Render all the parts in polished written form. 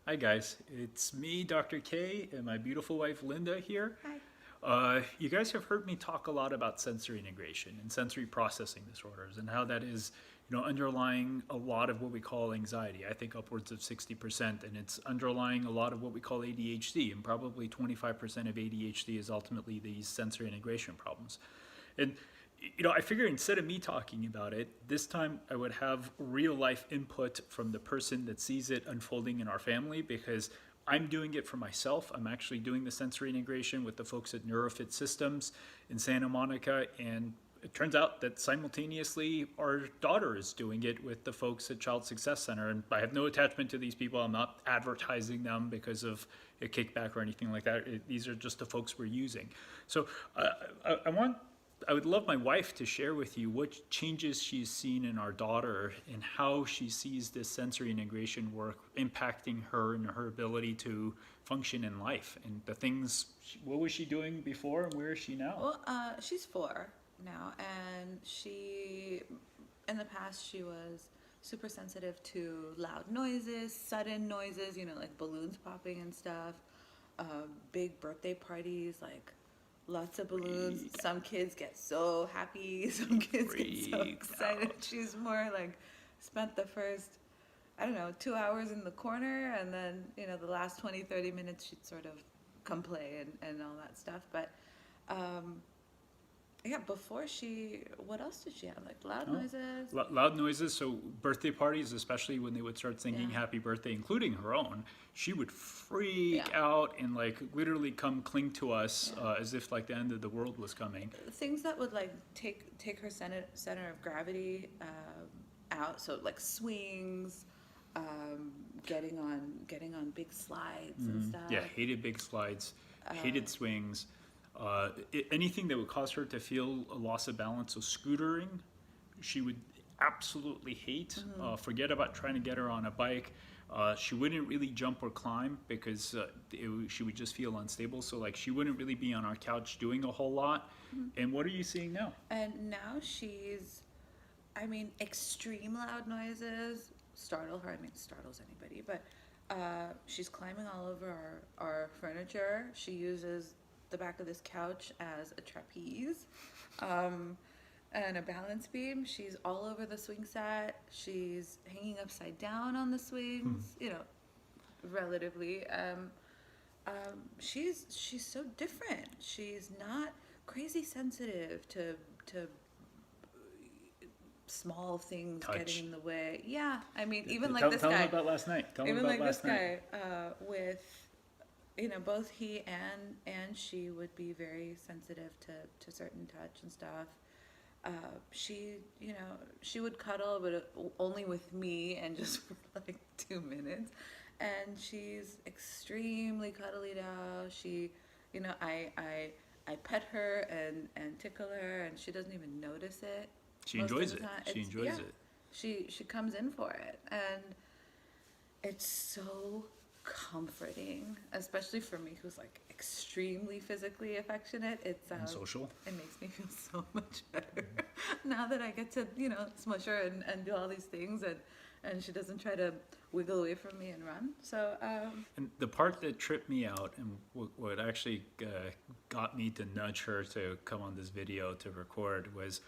Hi guys, it's me, Dr. K, and my beautiful wife Linda here. Hi. You guys have heard me talk a lot about sensory integration and sensory processing disorders and how that is, underlying a lot of what we call anxiety. I think upwards of 60%, and it's underlying a lot of what we call ADHD, and probably 25% of ADHD is ultimately these sensory integration problems. And I figure instead of me talking about it, this time I would have real life input from the person that sees it unfolding in our family because I'm doing it for myself. I'm actually doing the sensory integration with the folks at Neurofit Systems in Santa Monica, and it turns out that simultaneously our daughter is doing it with the folks at Child Success Center. And I have no attachment to these people. I'm not advertising them because of a kickback or anything like that. These are just the folks we're using. So I would love my wife to share with you what changes she's seen in our daughter and how she sees this sensory integration work impacting her and her ability to function in life and the things. What was she doing before and where is she now? Well, she's 4 now, and in the past, she was super sensitive to loud noises, sudden noises, like balloons popping and stuff, big birthday parties, like lots of balloons. Freak, Some kids get so happy, some kids get so excited. out. She's more like spent the first, I don't know, 2 hours in the corner, and then, the last 20, 30 minutes she'd sort of come play and all that stuff. But um, yeah, before what else did she have? Like loud Oh. noises? Loud noises. So birthday parties, especially when they would start singing Yeah. "Happy Birthday," including her own, she would freak Yeah. out and like literally come cling to us Yeah. as if like the end of the world was coming. Things that would like take her center of gravity out. So like swings, getting on big slides and stuff. Yeah, hated big slides, hated Uh, swings, anything that would cause her to feel a loss of balance. So scootering, she would absolutely hate. Forget about trying to get her on a bike. She wouldn't really jump or climb because she would just feel unstable. So like she wouldn't really be on our couch doing a whole lot. And what are you seeing now? And now extreme loud noises startle her. I mean, startles anybody, but she's climbing all over our furniture. She uses the back of this couch as a trapeze and a balance beam. She's all over the swing set. She's hanging upside down on the swings, relatively. She's so different. She's not crazy sensitive to small things Touch. getting in the way. Yeah, I mean, even like tell, this tell guy. me about last night. Tell me Even about like this last night. guy, with both he and she would be very sensitive to certain touch and stuff. She would cuddle, but only with me and just for like 2 minutes. And she's extremely cuddly now. I pet her and tickle her, and she doesn't even notice it. She Most enjoys of the it. time. She enjoys it. She comes in for it, and it's so comforting, especially for me who's like extremely physically affectionate. And social. It makes me feel so much better now that I get to smush her and do all these things, and she doesn't try to wiggle away from me and run. So And the part that tripped me out and what actually got me to nudge her to come on this video to record was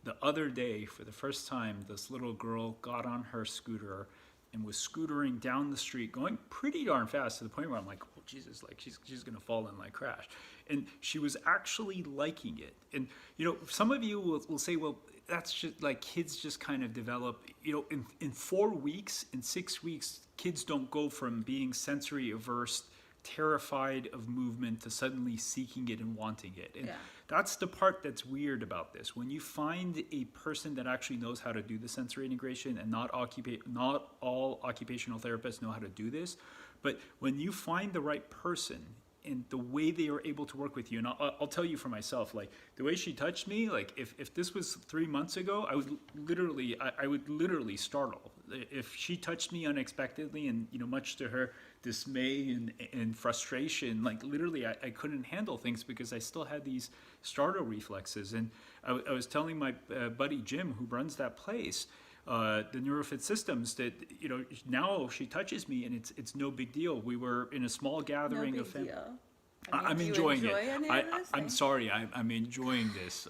the other day, for the first time, this little girl got on her scooter and was scootering down the street, going pretty darn fast to the point where I'm like, oh Jesus, like she's gonna fall and like crash. And she was actually liking it. And some of you will say, well, that's just like kids just kind of develop, in 4 weeks, in 6 weeks, kids don't go from being sensory averse, terrified of movement to suddenly seeking it and wanting it. And Yeah. that's the part that's weird about this. When you find a person that actually knows how to do the sensory integration, and not all occupational therapists know how to do this, but when you find the right person and the way they are able to work with you, and I'll tell you for myself, like the way she touched me, like if this was 3 months ago, I would literally startle. If she touched me unexpectedly and much to her dismay and frustration, like literally I couldn't handle things because I still had these startle reflexes. And I was telling my buddy Jim, who runs that place, the neurofit systems that, you know, now she touches me and it's no big deal. We were in a small gathering No of big family. deal. I'm do you enjoying enjoy it. any of this? I'm sorry, I'm enjoying this.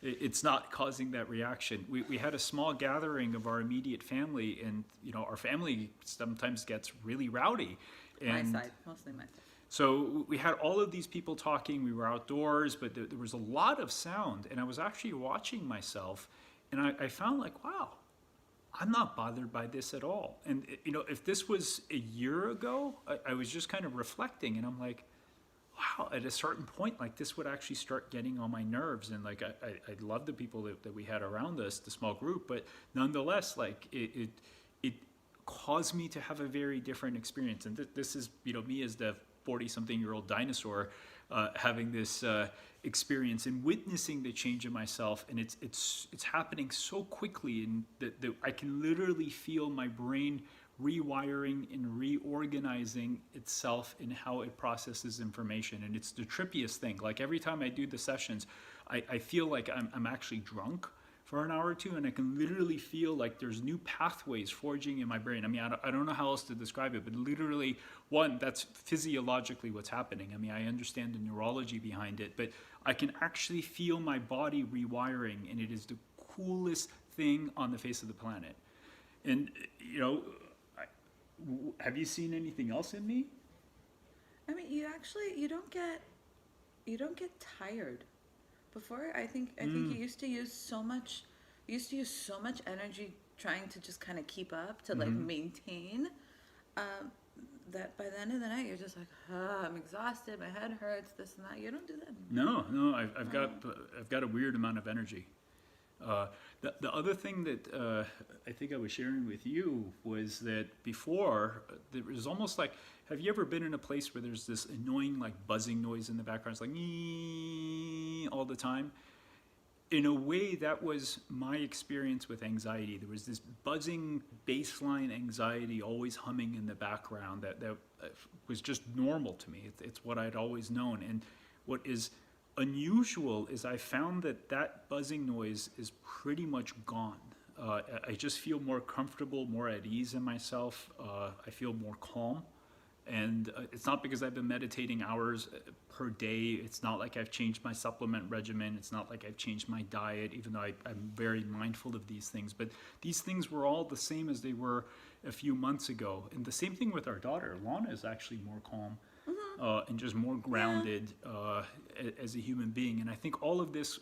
It's not causing that reaction. We had a small gathering of our immediate family, and you know, our family sometimes gets really rowdy. And My side, mostly my side. so we had all of these people talking. We were outdoors, but there was a lot of sound, and I was actually watching myself, and I found like, wow, I'm not bothered by this at all. And you know, if this was a year ago, I was just kind of reflecting, and I'm like, wow, at a certain point, like this would actually start getting on my nerves. And like, I love the people that we had around us, the small group, but nonetheless, like it caused me to have a very different experience. And this is, you know, me as the 40-something-year-old dinosaur, having this experience and witnessing the change in myself. And it's happening so quickly, and that I can literally feel my brain rewiring and reorganizing itself in how it processes information. And it's the trippiest thing. Like every time I do the sessions, I feel like I'm actually drunk for an hour or two, and I can literally feel like there's new pathways forging in my brain. I mean, I don't know how else to describe it, but literally, one, that's physiologically what's happening. I mean, I understand the neurology behind it, but I can actually feel my body rewiring, and it is the coolest thing on the face of the planet. And, you know, have you seen anything else in me? I mean, you don't get tired. Before, I think you used to use so much energy trying to just kind of keep up to like maintain, that by the end of the night you're just like, I'm exhausted, my head hurts, this and that. You don't do that anymore. No, I've got a weird amount of energy. The other thing that I think I was sharing with you was that before, there was almost like, have you ever been in a place where there's this annoying like buzzing noise in the background? It's like all the time. In a way, that was my experience with anxiety. There was this buzzing baseline anxiety always humming in the background that was just normal to me. It's what I'd always known. And what is unusual is I found that buzzing noise is pretty much gone. I just feel more comfortable, more at ease in myself. I feel more calm. And it's not because I've been meditating hours per day. It's not like I've changed my supplement regimen. It's not like I've changed my diet, even though I'm very mindful of these things. But these things were all the same as they were a few months ago. And the same thing with our daughter. Lana is actually more calm. And just more grounded as a human being. And I think all of this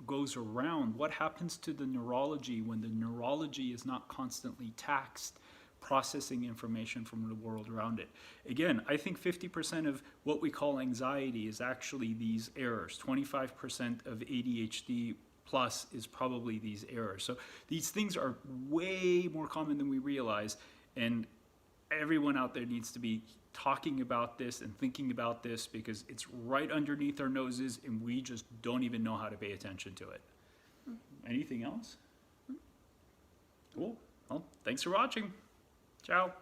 goes around what happens to the neurology when the neurology is not constantly taxed processing information from the world around it. Again, I think 50% of what we call anxiety is actually these errors. 25% of ADHD plus is probably these errors. So these things are way more common than we realize, and everyone out there needs to be talking about this and thinking about this because it's right underneath our noses and we just don't even know how to pay attention to it. Anything else? Cool. Well, thanks for watching. Ciao.